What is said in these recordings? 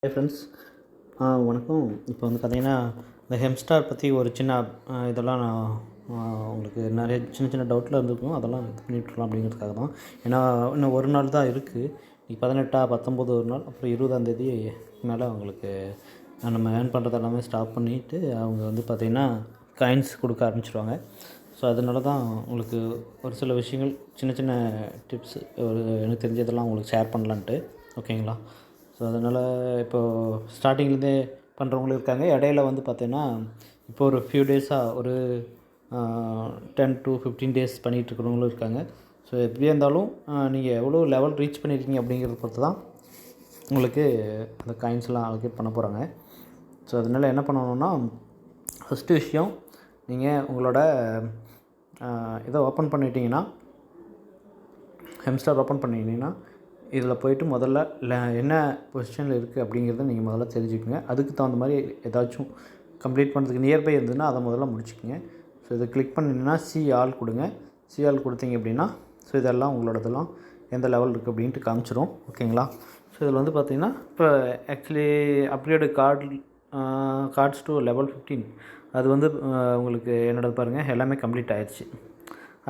Hi friends, வணக்கம். இப்போ வந்து பார்த்திங்கன்னா இந்த ஹெம்ஸ்டார் பற்றி ஒரு சின்ன இதெல்லாம் நான் உங்களுக்கு நிறைய சின்ன சின்ன டவுட்டில் இருந்திருக்கும். அதெல்லாம் இது பண்ணிவிட்ருலாம் அப்படிங்கிறதுக்காக தான். ஏன்னா இன்னும் ஒரு நாள் தான் இருக்குது. இன்னைக்கு 18 19 ஒரு நாள், அப்புறம் 20ஆந்தேதி மேலே அவங்களுக்கு நம்ம ஏர்ன் பண்ணுறது எல்லாமே ஸ்டாப் பண்ணிவிட்டு அவங்க வந்து பார்த்திங்கன்னா காயின்ஸ் கொடுக்க ஆரம்பிச்சிடுவாங்க. ஸோ அதனால தான் உங்களுக்கு ஒரு சில விஷயங்கள் சின்ன சின்ன டிப்ஸ் எனக்கு தெரிஞ்சதெல்லாம் உங்களுக்கு ஷேர் பண்ணலான்ட்டு. ஓகேங்களா? ஸோ அதனால் இப்போது ஸ்டார்டிங்லேருந்தே பண்ணுறவங்களும் இருக்காங்க. இடையில வந்து பார்த்தீங்கன்னா இப்போ ஒரு ஃபியூ டேஸாக ஒரு 10 to 15 டேஸ் பண்ணிகிட்ருக்கிறவங்களும் இருக்காங்க. ஸோ எப்படியா இருந்தாலும் நீங்கள் எவ்வளோ லெவல் ரீச் பண்ணியிருக்கீங்க அப்படிங்கிறத பொறுத்து தான் உங்களுக்கு அந்த காயின்ஸ்லாம் அலோகேட் பண்ண போகிறாங்க. ஸோ அதனால் என்ன பண்ணணுன்னா, ஃபஸ்ட்டு விஷயம், நீங்கள் உங்களோட இதை ஓப்பன் பண்ணிட்டீங்கன்னா, ஹெம்ஸ்டார் ஓப்பன் பண்ணிட்டீங்கன்னா இதில் போய்ட்டு முதல்ல என்ன பொசிஷனில் இருக்குது அப்படிங்கிறத நீங்கள் முதல்ல தெரிஞ்சுக்கோங்க. அதுக்கு தகுந்த மாதிரி ஏதாச்சும் கம்ப்ளீட் பண்ணுறதுக்கு நியர்பை இருந்ததுன்னா அதை முதல்ல முடிச்சுக்கோங்க. ஸோ இதை கிளிக் பண்ணிங்கன்னா சி ஆல் கொடுங்க. சி ஆல் கொடுத்தீங்க அப்படின்னா ஸோ இதெல்லாம் உங்களோடதெல்லாம் எந்த லெவல் இருக்குது அப்படின்ட்டு காமிச்சிடும். ஓகேங்களா? ஸோ இதில் வந்து பார்த்திங்கன்னா இப்போ actually upgrade cards to level 15 அது வந்து உங்களுக்கு என்னோடது பாருங்கள் எல்லாமே கம்ப்ளீட் ஆயிடுச்சு.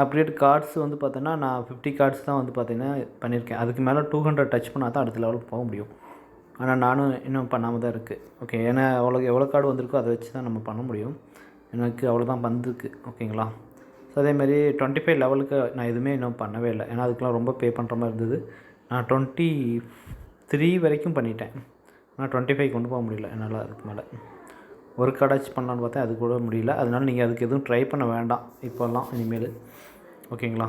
அப்கிரேட் கார்ட்ஸ் வந்து பார்த்தோன்னா நான் 50 கார்ட்ஸ் தான் வந்து பார்த்திங்கன்னா பண்ணியிருக்கேன். அதுக்கு மேலே 200 டச் பண்ணால் தான் அடுத்த லெவலுக்கு போக முடியும். ஆனால் நானும் இன்னும் பண்ணாமல் தான் இருக்குது. ஓகே, ஏன்னா எவ்வளோ கார்டு வந்திருக்கோ அதை வச்சு தான் நம்ம பண்ண முடியும். எனக்கு அவ்வளோதான் வந்திருக்கு. ஓகேங்களா? ஸோ அதேமாதிரி 25 லெவலுக்கு நான் எதுவுமே இன்னும் பண்ணவே இல்லை. ஏன்னா அதுக்கெலாம் ரொம்ப பே பண்ணுற மாதிரி இருந்தது. நான் 23 வரைக்கும் பண்ணிட்டேன். ஆனால் 25 கொண்டு போக முடியல என்னால். அதுக்கு மேலே ஒரு கார்டாச்சும் பண்ணலான்னு பார்த்தேன், அது கூட முடியல. அதனால் நீங்கள் அதுக்கு எதுவும் ட்ரை பண்ண வேண்டாம் இப்போல்லாம் இனிமேல். ஓகேங்களா?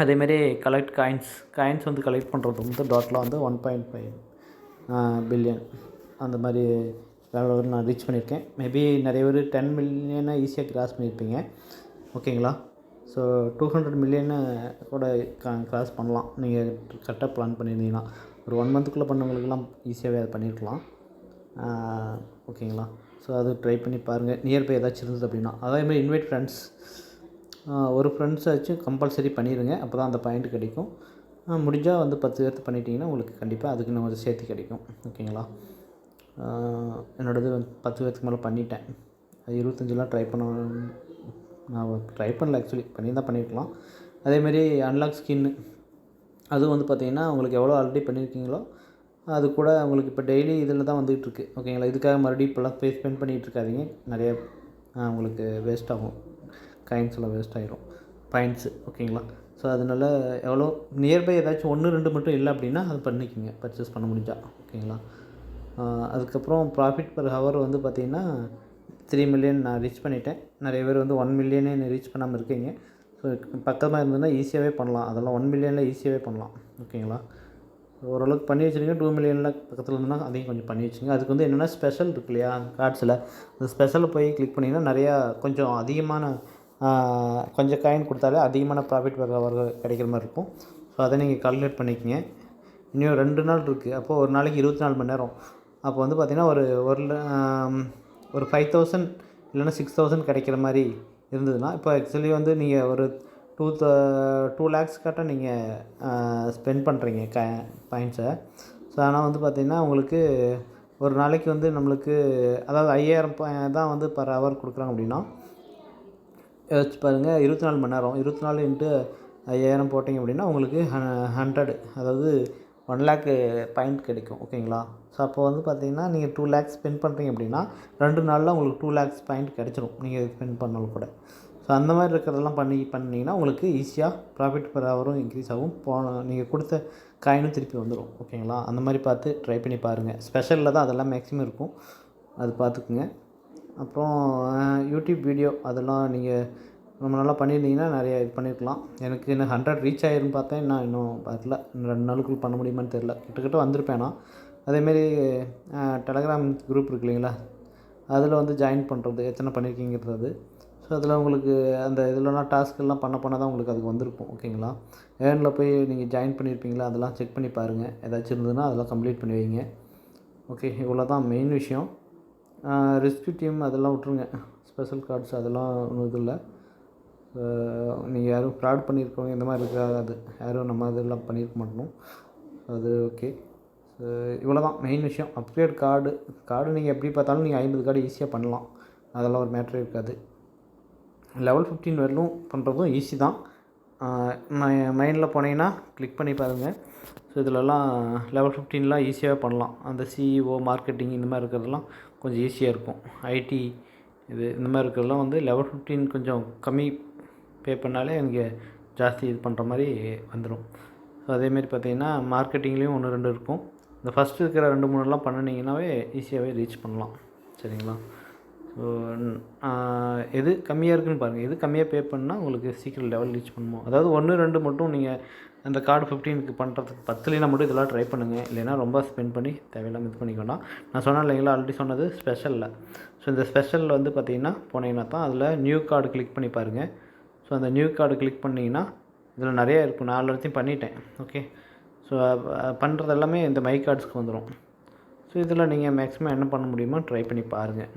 அதேமாரி கலெக்ட் காயின்ஸ் வந்து கலெக்ட் பண்ணுறது வந்து டோட்டலாக வந்து 1.5 பில்லியன் அந்த மாதிரி லெவலில் நான் ரீச் பண்ணியிருக்கேன். மேபி நிறைய பேர் 10 மில்லியனை ஈஸியாக கிராஸ் பண்ணியிருப்பீங்க. ஓகேங்களா? ஸோ 200 மில்லியனை கூட கிராஸ் பண்ணலாம் நீங்கள் கரெக்டாக பிளான் பண்ணியிருந்தீங்கன்னா. ஒரு 1 மந்த்துக்குள்ளே பண்ணவங்களுக்கெல்லாம் ஈஸியாகவே அதை பண்ணியிருக்கலாம். ஓகேங்களா? ஸோ அது ட்ரை பண்ணி பாருங்கள், நியர்பை ஏதாச்சும் இருந்தது அப்படின்னா. அதேமாதிரி இன்வைட் ஃப்ரெண்ட்ஸ், ஒரு ஃப்ரெண்ட்ஸாச்சும் கம்பல்சரி பண்ணிடுங்க. அப்போ தான் அந்த பாயிண்ட் கிடைக்கும். முடிஞ்சால் வந்து 10 பேர்த்து பண்ணிட்டீங்கன்னா உங்களுக்கு கண்டிப்பாக அதுக்கு இன்னும் ஒரு சேர்த்து கிடைக்கும். ஓகேங்களா? என்னோடது 10 பேர்த்துக்கு மேலே பண்ணிட்டேன். 25லாம் நான் ட்ரை பண்ணல, ஆக்சுவலி பண்ணியிருந்தால் பண்ணியிருக்கலாம். அதேமாரி அன்லாக் ஸ்கின்னு அதுவும் வந்து பார்த்திங்கன்னா உங்களுக்கு எவ்வளோ ஆல்ரெடி பண்ணியிருக்கீங்களோ அது கூட உங்களுக்கு இப்போ டெய்லி இதில் தான் வந்துகிட்ருக்கு. ஓகேங்களா? இதுக்காக மறுபடியும் இப்போல்லாம் ஸ்பெண்ட் பண்ணிகிட்டு இருக்காதீங்க. நிறைய உங்களுக்கு வேஸ்ட் ஆகும், காயின்ஸ் எல்லாம் வேஸ்ட் ஆகிரும், பாயிண்ட்ஸு. ஓகேங்களா? ஸோ அதனால் எவ்வளோ நியர்பை ஏதாச்சும் 1 2 மட்டும் இல்லை அப்படின்னா அது பண்ணிக்கோங்க, பர்ச்சேஸ் பண்ண முடிஞ்சால். ஓகேங்களா? அதுக்கப்புறம் ப்ராஃபிட் பர் ஹவர் வந்து பார்த்திங்கன்னா 3 மில்லியன் நான் ரீச் பண்ணிட்டேன். நிறைய பேர் வந்து 1 மில்லியனே ரீச் பண்ணாமல் இருக்கீங்க. ஸோ பக்கமாக இருந்ததுன்னா ஈஸியாகவே பண்ணலாம். அதெல்லாம் 1 மில்லியனில் ஈஸியாகவே பண்ணலாம். ஓகேங்களா? ஓரளவுக்கு பண்ணி வச்சுருங்க. 2 மில்லியனில் பக்கத்தில் இருந்ததுன்னா அதையும் கொஞ்சம் பண்ணி வச்சுங்க. அதுக்கு வந்து என்னென்னா ஸ்பெஷல் இருக்கு இல்லையா கார்ட்ஸில், அந்த ஸ்பெஷலில் போய் கிளிக் பண்ணிங்கன்னா நிறையா கொஞ்சம் அதிகமான கொஞ்சம் காயின் கொடுத்தாலே அதிகமான ப்ராஃபிட் வர கிடைக்கிற மாதிரி இருக்கும். ஸோ அதை நீங்கள் கால்குலேட் பண்ணிக்கோங்க. இன்னும் 2 நாள் இருக்குது. அப்போது ஒரு நாளைக்கு 24 மணி நேரம். அப்போ வந்து பார்த்திங்கன்னா ஒரு 5000 இல்லைன்னா 6000 கிடைக்கிற மாதிரி இருந்ததுன்னா, இப்போ ஆக்சுவலி வந்து நீங்கள் ஒரு 2 lakhs கிட்ட நீங்கள் ஸ்பெண்ட் பண்ணுறீங்க பாயிண்ட்ஸை. ஸோ ஆனால் வந்து பார்த்திங்கன்னா உங்களுக்கு ஒரு நாளைக்கு வந்து நம்மளுக்கு அதாவது 5000 தான் வந்து பர் ஹவர் கொடுக்குறாங்க அப்படின்னா யோசிச்சு பாருங்கள். 24 மணி நேரம், 24 இன்ட்டு 5000 போட்டிங்க அப்படின்னா உங்களுக்கு 100, அதாவது 1 lakh பாயிண்ட் கிடைக்கும். ஓகேங்களா? ஸோ அப்போ வந்து பார்த்திங்கன்னா நீங்கள் 2 lakhs ஸ்பெண்ட் பண்ணுறீங்க அப்படின்னா 2 நாளில் உங்களுக்கு 2 lakhs பாயிண்ட் கிடச்சிரும், நீங்கள் ஸ்பெண்ட் பண்ணாலும் கூட. ஸோ அந்த மாதிரி இருக்கிறதெல்லாம் பண்ணிங்கன்னா உங்களுக்கு ஈஸியாக ப்ராஃபிட் பர் ஹவரும் இன்க்ரீஸ் ஆகும். நீங்கள் கொடுத்த காயினும் திருப்பி வந்துடும். ஓகேங்களா? அந்த மாதிரி பார்த்து ட்ரை பண்ணி பாருங்கள். ஸ்பெஷலில் தான் அதெல்லாம் மேக்ஸிமம் இருக்கும், அது பார்த்துக்குங்க. அப்புறம் யூடியூப் வீடியோ அதெல்லாம் நீங்கள் ரொம்ப நல்லா பண்ணியிருந்தீங்கன்னா நிறைய இது பண்ணியிருக்கலாம். எனக்கு இன்னும் 100 ரீச் ஆகிருன்னு பார்த்தேன். நான் இன்னும் பார்க்கல. இன்னும் 2 நாளுக்குள்ள பண்ண முடியுமான்னு தெரில. கிட்டத்தட்ட வந்திருப்பேன் நான். அதேமாரி டெலகிராம் குரூப் இருக்கு இல்லைங்களா, அதில் வந்து ஜாயின் பண்ணுறது எத்தனை பண்ணியிருக்கீங்கிறது. ஸோ அதில் உங்களுக்கு அந்த இதிலலாம் டாஸ்க்கெல்லாம் பண்ண தான் உங்களுக்கு அதுக்கு வந்திருக்கும். ஓகேங்களா? ஏர்னில் போய் நீங்கள் ஜாயின் பண்ணியிருப்பீங்களா, அதெல்லாம் செக் பண்ணி பாருங்கள். ஏதாச்சும் இருந்ததுன்னா அதெல்லாம் கம்ப்ளீட் பண்ணி வைங்க. ஓகே, இவ்வளோ தான் மெயின் விஷயம். ரெஸ்க்யூ டீம் அதெல்லாம் விட்ருங்க. ஸ்பெஷல் கார்ட்ஸ் அதெல்லாம் ஒன்றும் இது இல்லை. நீங்கள் யாரும் ஃப்ராட் பண்ணியிருக்கவங்க இந்த மாதிரி இருக்காது. யாரும் நம்ம இதெல்லாம் பண்ணியிருக்க மாட்டோம். அது ஓகே. இவ்வளோ தான் மெயின் விஷயம். அப்கிரேட் கார்டு நீங்கள் எப்படி பார்த்தாலும் நீங்கள் 50 கார்டு ஈஸியாக பண்ணலாம், அதெல்லாம் ஒரு மேட்ரே இருக்காது. லெவல் 15 வரலும் பண்ணுறதும் ஈஸி தான். மைண்டில் போனீங்கன்னா கிளிக் பண்ணி பாருங்கள். ஸோ இதிலலாம் லெவல் 15லாம் ஈஸியாகவே பண்ணலாம். அந்த சிஇஓ மார்க்கெட்டிங் இந்த மாதிரி இருக்கிறதெல்லாம் கொஞ்சம் ஈஸியாக இருக்கும். ஐடி இந்த மாதிரி இருக்கிறதெல்லாம் வந்து லெவல் 15 கொஞ்சம் கம்மி பே பண்ணாலே எனக்கு ஜாஸ்தி இது பண்ணுற மாதிரி வந்துடும். ஸோ அதேமாரி பார்த்திங்கன்னா மார்க்கெட்டிங்லேயும் 1, 2 இருக்கும். இந்த ஃபஸ்ட்டு இருக்கிற 2, 3லாம் பண்ணினீங்கன்னாவே ஈஸியாகவே ரீச் பண்ணலாம். சரிங்களா? ஸோ எது கம்மியாக இருக்குதுன்னு பாருங்கள். எது கம்மியாக பே பண்ணால் உங்களுக்கு சீக்கிரம் லெவல் ரீச் பண்ணுமோ, அதாவது 1, 2 மட்டும் நீங்கள் அந்த கார்டு 15க்கு பண்ணுறதுக்கு 10 மட்டும் இதெல்லாம் ட்ரை பண்ணுங்கள். இல்லைன்னா ரொம்ப ஸ்பெண்ட் பண்ணி தேவையில்லாமல் இது பண்ணிக்க வேண்டாம். நான் சொன்னேன் இல்லைங்களா, ஆல்ரெடி சொன்னது ஸ்பெஷலில். ஸோ இந்த ஸ்பெஷலில் வந்து பார்த்திங்கன்னா போனீங்கன்னா தான் அதில் நியூ கார்டு கிளிக் பண்ணி பாருங்கள். ஸோ அந்த நியூ கார்டு கிளிக் பண்ணிங்கன்னா இதில் நிறையா இருக்கும். நான் எல்லாத்தையும் பண்ணிட்டேன். ஓகே. ஸோ பண்ணுறது எல்லாமே இந்த மை கார்ட்ஸ்க்கு வந்துடும். ஸோ இதில் நீங்கள் மேக்ஸிமம் என்ன பண்ண முடியுமோ ட்ரை பண்ணி பாருங்கள்.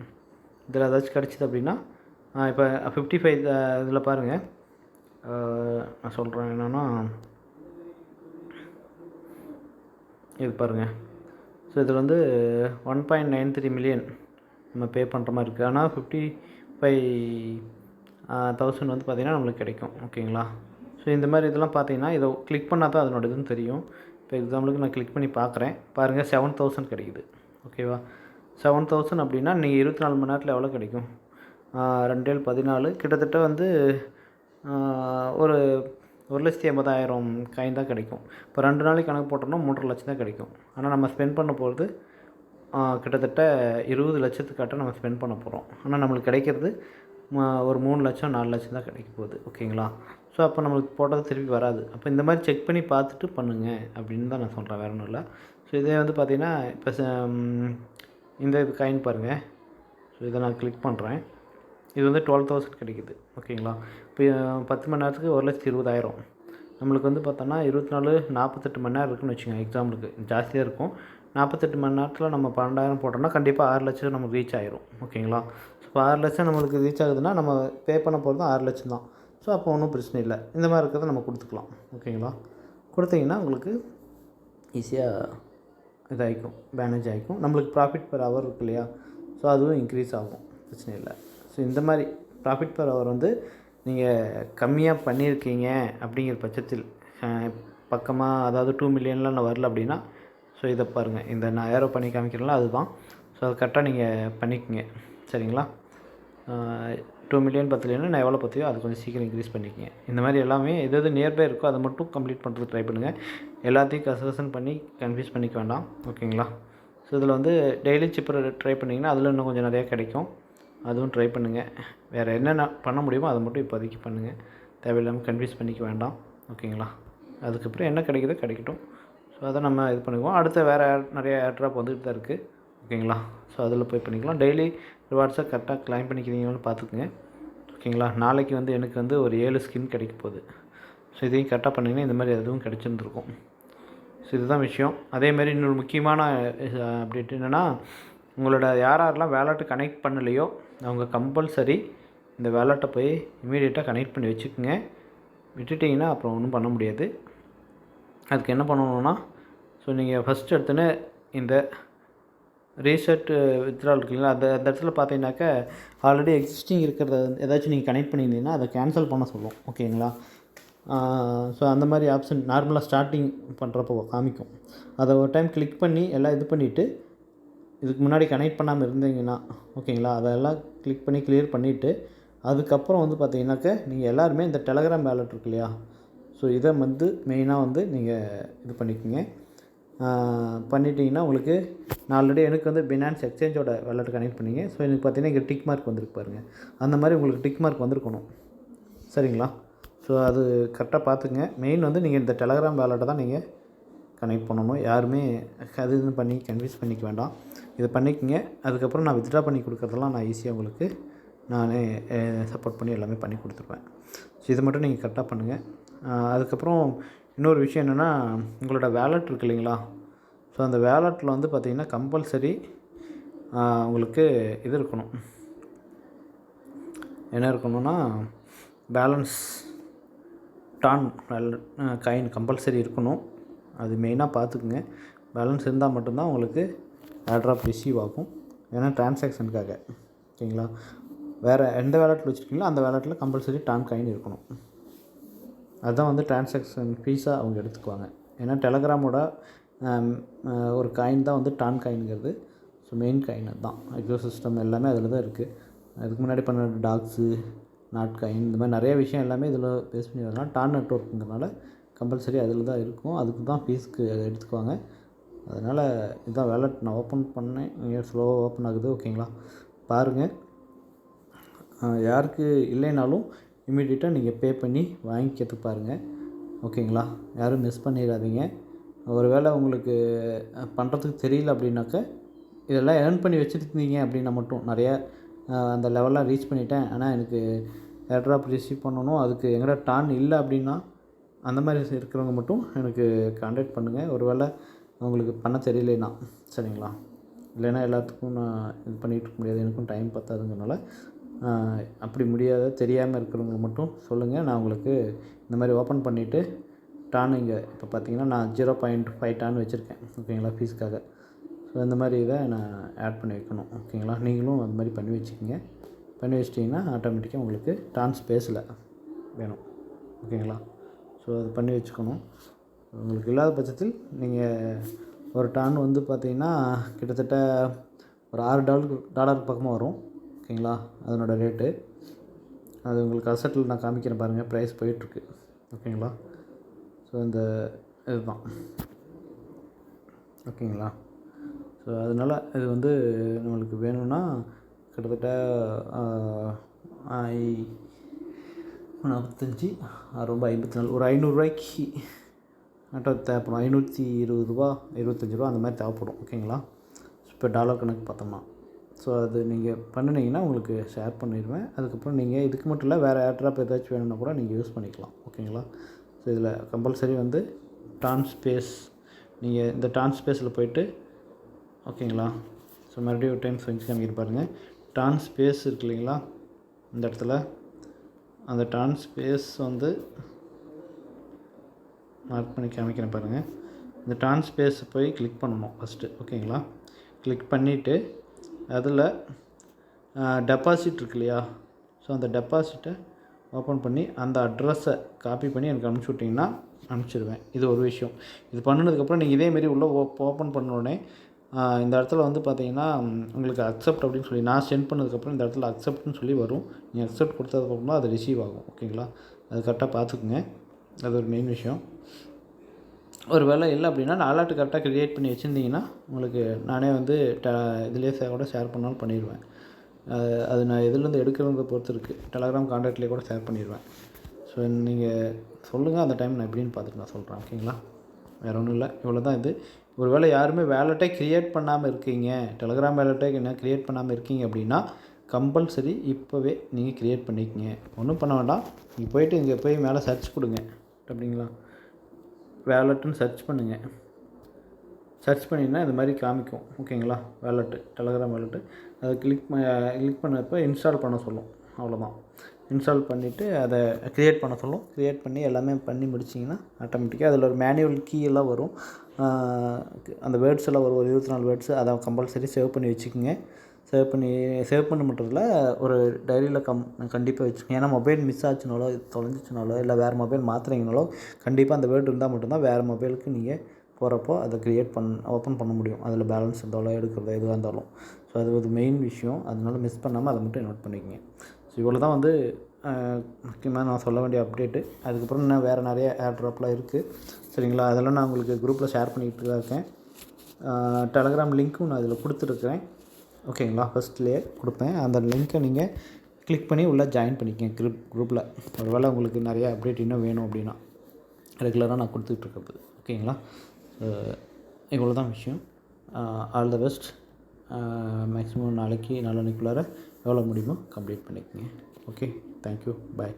இதில் ஏதாச்சும் கிடச்சிது அப்படின்னா இப்போ 55 இதில் பாருங்கள். நான் சொல்கிறேன் என்னென்னா, இது பாருங்கள். ஸோ இதில் வந்து 1.93 மில்லியன் நம்ம பே பண்ணுற மாதிரி இருக்குது. ஆனால் 55,000 வந்து பார்த்திங்கன்னா நம்மளுக்கு கிடைக்கும். ஓகேங்களா? ஸோ இந்த மாதிரி இதெல்லாம் பார்த்தீங்கன்னா இதை கிளிக் பண்ணால் தான் அதனோட இதுன்னு தெரியும். இப்போ எக்ஸாம்பிளுக்கு நான் கிளிக் பண்ணி பார்க்குறேன். பாருங்கள் 7,000 கிடைக்குது. ஓகேவா? 7,000 அப்படின்னா நீங்கள் 24 மணி நேரத்தில் எவ்வளோ கிடைக்கும்? 2 7 14 கிட்டத்தட்ட வந்து ஒரு 1,80,000 காயின் தான் கிடைக்கும். இப்போ 2 நாளைக்கு கணக்கு போட்டோம்னா 3.5 லட்சம் தான் கிடைக்கும். ஆனால் நம்ம ஸ்பெண்ட் பண்ண போகிறது கிட்டத்தட்ட 20 லட்சத்துக்காட்ட நம்ம ஸ்பெண்ட் பண்ண போகிறோம். ஆனால் நம்மளுக்கு கிடைக்கிறது ஒரு 3 லட்சம் 4 லட்சம் தான் கிடைக்க போகுது. ஓகேங்களா? ஸோ அப்போ நம்மளுக்கு போட்டது திருப்பி வராது. அப்போ இந்த மாதிரி செக் பண்ணி பார்த்துட்டு பண்ணுங்கள் அப்படின்னு தான் நான் சொல்கிறேன், வேறு ஒன்றும் இல்லை. ஸோ இதே வந்து பார்த்திங்கன்னா இப்போ இந்த இது காயின் பாருங்கள். ஸோ இதை நான் கிளிக் பண்ணுறேன். இது வந்து 12,000 கிடைக்குது. ஓகேங்களா? இப்போ 10 மணி நேரத்துக்கு 1,20,000. நம்மளுக்கு வந்து பார்த்தோன்னா 24 48 மணி நேரம் இருக்குதுன்னு வச்சுக்கோங்க. எக்ஸாம்பிளுக்கு ஜாஸ்தியாக இருக்கும். 48 மணி நேரத்தில் நம்ம 12,000 போட்டோம்னா கண்டிப்பாக 6 லட்சம் நமக்கு ரீச் ஆயிரும். ஓகேங்களா? ஸோ இப்போ 6 லட்சம் நம்மளுக்கு ரீச் ஆகுதுன்னா நம்ம பே பண்ண போகிறது 6 லட்சம் தான். ஸோ அப்போ ஒன்றும் பிரச்சனை இல்லை. இந்த மாதிரி இருக்கிறத நம்ம கொடுத்துக்கலாம். ஓகேங்களா? கொடுத்தீங்கன்னா உங்களுக்கு ஈஸியாக இதாகிக்கும், மேனேஜ் ஆகிக்கும். நம்மளுக்கு ப்ராஃபிட் பெர் ஹவர் இருக்கு இல்லையா? ஸோ அதுவும் இன்க்ரீஸ் ஆகும். பிரச்சனை இல்லை. ஸோ இந்த மாதிரி ப்ராஃபிட் பெர் ஹவர் வந்து நீங்கள் கம்மியாக பண்ணியிருக்கீங்க அப்படிங்கிற பட்சத்தில் பக்கமாக, அதாவது 2 மில்லியன்லாம் நான் வரல அப்படின்னா, ஸோ இதை பாருங்கள். இந்த நான் ஏரோ பண்ணி காமிக்கிறேன்ல அதுதான். ஸோ அது கரெக்டாக நீங்கள் பண்ணிக்கோங்க. சரிங்களா? 2 மில்லியன் பத்தலைன்னா நான் எவ்வளோ பற்றியோ அது கொஞ்சம் சீக்கிரம் இன்க்ரீஸ் பண்ணிக்கங்க. இந்த மாதிரி எல்லாமே எது நியர்பை இருக்கோ அதை மட்டும் கம்ப்ளீட் பண்ணுறதுக்கு ட்ரை பண்ணுங்கள். எல்லாத்தையும் கசகசன் பண்ணி கன்ஃபியூஸ் பண்ணிக்க வேண்டாம். ஓகேங்களா? ஸோ இதில் வந்து டெய்லி சிப்பர் ட்ரை பண்ணிங்கன்னா அதில் இன்னும் கொஞ்சம் நிறையா கிடைக்கும். அதுவும் ட்ரை பண்ணுங்கள். வேறு என்னென்ன பண்ண முடியுமோ அதை மட்டும் இப்போதைக்கு பண்ணுங்கள். தேவையில்லாமல் கன்ஃபியூஸ் பண்ணிக்க வேண்டாம். ஓகேங்களா? அதுக்கப்புறம் என்ன கிடைக்குதோ கிடைக்கட்டும். ஸோ அதை நம்ம இது பண்ணிக்குவோம். அடுத்த வேறு நிறைய ஏர்ட்ராப் வந்துட்டு தான் இருக்குது. ஓகேங்களா? ஸோ அதில் போய் பண்ணிக்கலாம். டெய்லி ரிவார்ட்ஸை கரெக்டாக கிளைம் பண்ணிக்கிறீங்கன்னு பார்த்துக்குங்க. ஓகேங்களா? நாளைக்கு வந்து எனக்கு வந்து ஒரு 7 ஸ்கின் கிடைக்க போகுது. ஸோ இதையும் கரெக்டாக பண்ணிங்கன்னா இந்த மாதிரி எதுவும் கிடச்சிருந்துருக்கும். ஸோ இதுதான் விஷயம். அதேமாதிரி இன்னொரு முக்கியமான அப்டேட் என்னென்னா, உங்களோட யாரெல்லாம் வேலெட்டை கனெக்ட் பண்ணலையோ அவங்க கம்பல்சரி இந்த வேலெட்டை போய் இமீடியட்டாக கனெக்ட் பண்ணி வச்சுக்கோங்க. விட்டுட்டிங்கன்னா அப்புறம் ஒன்றும் பண்ண முடியாது. அதுக்கு என்ன பண்ணணுன்னா, ஸோ நீங்கள் ஃபஸ்ட்டு எடுத்தோன்னே இந்த ரீசெட் வித்ட்ரால் இருக்குங்களா, அந்த இடத்துல பார்த்தீங்கன்னாக்கா ஆல்ரெடி எக்ஸிஸ்டிங் இருக்கிறத ஏதாச்சும் நீங்கள் கனெக்ட் பண்ணியிருந்தீங்கன்னா அதை கேன்சல் பண்ண சொல்லும். ஓகேங்களா? ஸோ அந்த மாதிரி ஆப்ஷன் நார்மலாக ஸ்டார்டிங் பண்ணுறப்போ காமிக்கும். அதை ஒரு டைம் கிளிக் பண்ணி எல்லாம் இது பண்ணிவிட்டு, இதுக்கு முன்னாடி கனெக்ட் பண்ணாமல் இருந்தீங்கன்னா ஓகேங்களா, அதெல்லாம் கிளிக் பண்ணி கிளியர் பண்ணிவிட்டு அதுக்கப்புறம் வந்து பார்த்தீங்கன்னாக்கா நீங்கள் எல்லாருமே இந்த டெலகிராம் வேலெட் இருக்கு இல்லையா, ஸோ இதை வந்து மெயினாக வந்து நீங்கள் இது பண்ணிக்கோங்க. பண்ணிட்டீங்கன்னா உங்களுக்கு நான் ஆல்ரெடி எனக்கு வந்து பினான்ஸ் எக்ஸ்சேஞ்சோட வேலெட் கனெக்ட் பண்ணிங்க. ஸோ எனக்கு பார்த்தீங்கன்னா இங்கே டிக் மார்க் வந்துருக்கு பாருங்கள். அந்த மாதிரி உங்களுக்கு டிக் மார்க் வந்திருக்கணும். சரிங்களா? ஸோ அது கரெக்டாக பார்த்துங்க. மெயின் வந்து நீங்கள் இந்த டெலகிராம் வேலெட்டை தான் நீங்கள் கனெக்ட் பண்ணணும். யாருமே அது இது பண்ணி கன்ஃபியூஸ் பண்ணிக்க வேண்டாம். இதை பண்ணிக்கோங்க. அதுக்கப்புறம் நான் வித்ட்ரா பண்ணி கொடுக்குறதெல்லாம் நான் ஈஸியாக உங்களுக்கு நானே சப்போர்ட் பண்ணி எல்லாமே பண்ணி கொடுத்துருவேன். ஸோ இதை மட்டும் நீங்கள் கரெக்டாக பண்ணுங்கள். அதுக்கப்புறம் இன்னொரு விஷயம் என்னென்னா, உங்களோட வேலெட் இருக்கு இல்லைங்களா, ஸோ அந்த வேலெட்டில் வந்து பார்த்திங்கன்னா கம்பல்சரி உங்களுக்கு இது இருக்கணும். என்ன இருக்கணும்னா, balance TON wallet coin compulsory இருக்கணும். அது மெயினாக பார்த்துக்குங்க. பேலன்ஸ் இருந்தால் மட்டும்தான் உங்களுக்கு ஏர்ட்ராப் ரிசீவ் ஆகும். ஏன்னா ட்ரான்சாக்ஷனுக்காக. ஓகேங்களா? வேறு எந்த வேலெட்டில் வச்சுருக்கீங்களோ அந்த வேலெட்டில் கம்பல்சரி டான் காயின் இருக்கணும். அதுதான் வந்து ட்ரான்சாக்ஷன் ஃபீஸாக அவங்க எடுத்துக்குவாங்க. ஏன்னா டெலகிராமோட ஒரு காயின் தான் வந்து டான் காயின்ங்கிறது. ஸோ மெயின் காயின் அதுதான். எக்கோ சிஸ்டம் எல்லாமே அதில் தான் இருக்குது. அதுக்கு முன்னாடி பண்ண டாக்ஸு, நாட் காயின், இந்த மாதிரி நிறைய விஷயம் எல்லாமே இதில் பேஸ் பண்ணி வரலாம். டான் நெட்வொர்க்குங்கிறனால கம்பல்சரி அதில் தான் இருக்கும். அதுக்கு தான் ஃபீஸ்க்கு எடுத்துக்குவாங்க. அதனால் இதுதான் வேலெட் நான் ஓப்பன் பண்ணேன். ஸ்லோவாக ஓப்பன் ஆகுது. ஓகேங்களா? பாருங்கள். யாருக்கு இல்லைனாலும் இமீடியட்டாக நீங்கள் பே பண்ணி வாங்கிக்கிறதுக்கு பாருங்கள். ஓகேங்களா? யாரும் மிஸ் பண்ணிடாதீங்க. ஒரு வேளை உங்களுக்கு பண்ணுறதுக்கு தெரியல அப்படின்னாக்க, இதெல்லாம் ஏர்ன் பண்ணி வச்சுருந்தீங்க அப்படின்னா மட்டும் நிறையா அந்த லெவல்லாம் ரீச் பண்ணிட்டேன், ஆனால் எனக்கு ஏர்ட்ராப் ரிசீவ் பண்ணணும், அதுக்கு எங்கடா டான் இல்லை அப்படின்னா, அந்த மாதிரி இருக்கிறவங்க மட்டும் எனக்கு கான்டாக்ட் பண்ணுங்கள். ஒரு வேளை உங்களுக்கு பண்ண தெரியலைன்னா, சரிங்களா? இல்லைன்னா எல்லாத்துக்கும் நான் இது பண்ணிகிட்டு இருக்க முடியாது, எனக்கும் டைம் பத்தாதுங்கிறனால அப்படி முடியாத தெரியாமல் இருக்கிறவங்க மட்டும் சொல்லுங்கள். நான் உங்களுக்கு இந்த மாதிரி ஓப்பன் பண்ணிவிட்டு டான் இங்கே இப்போ பார்த்தீங்கன்னா நான் 0.5 டான் வச்சுருக்கேன். ஓகேங்களா? ஃபீஸ்க்காக. ஸோ இந்த மாதிரி இதை நான் ஆட் பண்ணி வைக்கணும். ஓகேங்களா? நீங்களும் அது மாதிரி பண்ணி வச்சுக்கோங்க. பண்ணி வச்சிட்டிங்கன்னா ஆட்டோமேட்டிக்காக உங்களுக்கு டான் ஸ்பேஸில் வேணும். ஓகேங்களா? ஸோ அது பண்ணி வச்சுக்கணும். உங்களுக்கு இல்லாத பட்சத்தில் நீங்கள் ஒரு டான் வந்து பார்த்திங்கன்னா கிட்டத்தட்ட ஒரு $6 பக்கமாக வரும். ஓகேங்களா? அதனோட ரேட்டு. அது உங்களுக்கு அசட்டில் நான் காமிக்கிறேன் பாருங்கள். ப்ரைஸ் போயிட்டுருக்கு. ஓகேங்களா? ஸோ இந்த இதுதான். ஓகேங்களா? ஸோ அதனால் இது வந்து நம்மளுக்கு வேணும்னா கிட்டத்தட்ட 45 ரொம்ப 54 ஒரு ₹500 ஆட்டோ தேவைப்படும். ₹520 ₹25 அந்த மாதிரி தேவைப்படும். ஓகேங்களா? இப்போ டாலர் கணக்கு பார்த்தோம்னா. ஸோ அது நீங்கள் பண்ணினீங்கன்னா உங்களுக்கு ஷேர் பண்ணிடுவேன். அதுக்கப்புறம் நீங்கள் இதுக்கு மட்டும் இல்லை, வேறு ஏர்ட்ராப் ஏதாச்சும் வேணும்னா கூட நீங்கள் யூஸ் பண்ணிக்கலாம். ஓகேங்களா? ஸோ இதில் கம்பல்சரி வந்து டான் ஸ்பேஸ், நீங்கள் இந்த டான் ஸ்பேஸில் போய்ட்டு, ஓகேங்களா? ஸோ மறுபடியும் ஒரு டைம் செஞ்சு காமிக்கிற பாருங்கள். டான் ஸ்பேஸ் இருக்கு இல்லைங்களா? இந்த இடத்துல அந்த டான் ஸ்பேஸ் வந்து மார்க் பண்ணி காமிக்கிறேன் பாருங்கள். இந்த டான் ஸ்பேஸை போய் கிளிக் பண்ணணும் ஃபஸ்ட்டு. ஓகேங்களா? கிளிக் பண்ணிவிட்டு அதில் டெபாசிட் இருக்கு இல்லையா? ஸோ அந்த டெபாசிட்டை ஓப்பன் பண்ணி அந்த அட்ரஸை காப்பி பண்ணி எனக்கு அனுப்பிச்சி விட்டிங்கன்னா அனுப்பிச்சிடுவேன். இது ஒரு விஷயம். இது பண்ணினதுக்கப்புறம் நீங்கள் இதேமாரி உள்ளே ஓப்பன் பண்ண உடனே இந்த இடத்துல வந்து பார்த்தீங்கன்னா உங்களுக்கு அக்செப்ட் அப்படின்னு சொல்லி நான் சென்ட் பண்ணதுக்கப்புறம் இந்த இடத்துல அக்செப்ட்னு சொல்லி வரும். நீங்கள் அக்செப்ட் கொடுத்ததுக்கப்புறம் தான் அது ரிசீவ் ஆகும். ஓகேங்களா? அது கரெக்டாக பார்த்துக்குங்க. அது ஒரு மெயின் விஷயம். ஒரு வேளை இல்லை அப்படின்னா நான் அலர்ட் கரெக்டாக க்ரியேட் பண்ணி வச்சுருந்தீங்கன்னா உங்களுக்கு நானே வந்து இதிலே கூட ஷேர் பண்ணாலும் பண்ணிடுவேன். அது நான் எதுலேருந்து எடுக்கிறத பொறுத்து இருக்குது. டெலகிராம் கான்டாக்ட்லேயே கூட ஷேர் பண்ணிடுவேன். ஸோ நீங்கள் சொல்லுங்கள், அந்த டைம் நான் எப்படின்னு பார்த்துட்டு நான் சொல்கிறேன். ஓகேங்களா? வேறு ஒன்றும் இல்லை, இவ்வளோ தான் இது. ஒரு வேளை யாருமே வேலெட்டே க்ரியேட் பண்ணாமல் இருக்கீங்க, டெலகிராம் வேலெட்டே என்ன க்ரியேட் பண்ணாமல் இருக்கீங்க அப்படின்னா கம்பல்சரி இப்போவே நீங்கள் க்ரியேட் பண்ணிக்கங்க. ஒன்றும் பண்ண வேண்டாம். நீங்கள் போய்ட்டு இங்கே போய் மேலே சர்ச் கொடுங்க. அப்படிங்களா? வேலெட்டுன்னு சர்ச் பண்ணுங்கள். சர்ச் பண்ணிங்கன்னா இந்த மாதிரி காமிக்கும். ஓகேங்களா? வேலெட்டு, டெலகிராம் வேலெட்டு. அதை கிளிக் பண்ணப்போ இன்ஸ்டால் பண்ண சொல்லும். அவ்வளோதான். இன்ஸ்டால் பண்ணிவிட்டு அதை க்ரியேட் பண்ண சொல்லும். க்ரியேட் பண்ணி எல்லாமே பண்ணி முடிச்சிங்கன்னா ஆட்டோமேட்டிக்காக அதில் ஒரு மேனுவல் கீ எல்லாம் வரும். அந்த வேர்ட்ஸ் எல்லாம் வரும். ஒரு 24 வேர்ட்ஸு. அதை கம்பல்சரி சேவ் பண்ணி வச்சுக்கோங்க. சேவ் பண்ண மட்டும் ஒரு டைரியில் கண்டிப்பாக வச்சுக்கோங்க. ஏன்னா மொபைல் மிஸ் ஆச்சுனாலோ, தொலைஞ்சிச்சுனாலோ, இல்லை வேறு மொபைல் மாற்றுறீங்கனாலோ கண்டிப்பாக அந்த வேர்டு இருந்தால் மட்டும்தான் வேறு மொபைலுக்கு நீங்கள் போகிறப்போ அதை ஓப்பன் பண்ண முடியும். அதில் பேலன்ஸ் இருந்தாலும் எடுக்கிறதோ எதுவாக இருந்தாலும். ஸோ அது ஒரு மெயின் விஷயம். அதனால் மிஸ் பண்ணாமல் அதை மட்டும் நோட் பண்ணிக்கோங்க. ஸோ இவ்வளோ தான் வந்து முக்கியமாக நான் சொல்ல வேண்டிய அப்டேட்டு. அதுக்கப்புறம் இன்னும் வேறு நிறைய ஏர்ட்ராப்லாம் இருக்குது. சரிங்களா? அதெல்லாம் நான் உங்களுக்கு குரூப்பில் ஷேர் பண்ணிகிட்டு தான் இருக்கேன். டெலகிராம் லிங்க்கும் நான் இதில் கொடுத்துருக்குறேன். ஓகேங்களா? ஃபஸ்ட்லேயே கொடுப்பேன். அந்த லிங்க்கை நீங்கள் கிளிக் பண்ணி உள்ளே ஜாயின் பண்ணிக்கங்க குரூப்பில். ஒரு வேளை உங்களுக்கு நிறைய அப்டேட் இன்னும் வேணும் அப்படின்னா ரெகுலராக நான் கொடுத்துட்ருக்கிறது. ஓகேங்களா? இவ்வளோ தான் விஷயம். All the best. மேக்ஸிமம் நாளைக்கு நாளான்னைக்குள்ளார எவ்வளோ முடியுமோ கம்ப்ளீட் பண்ணிக்கோங்க. ஓகே, தேங்க்யூ, பாய்.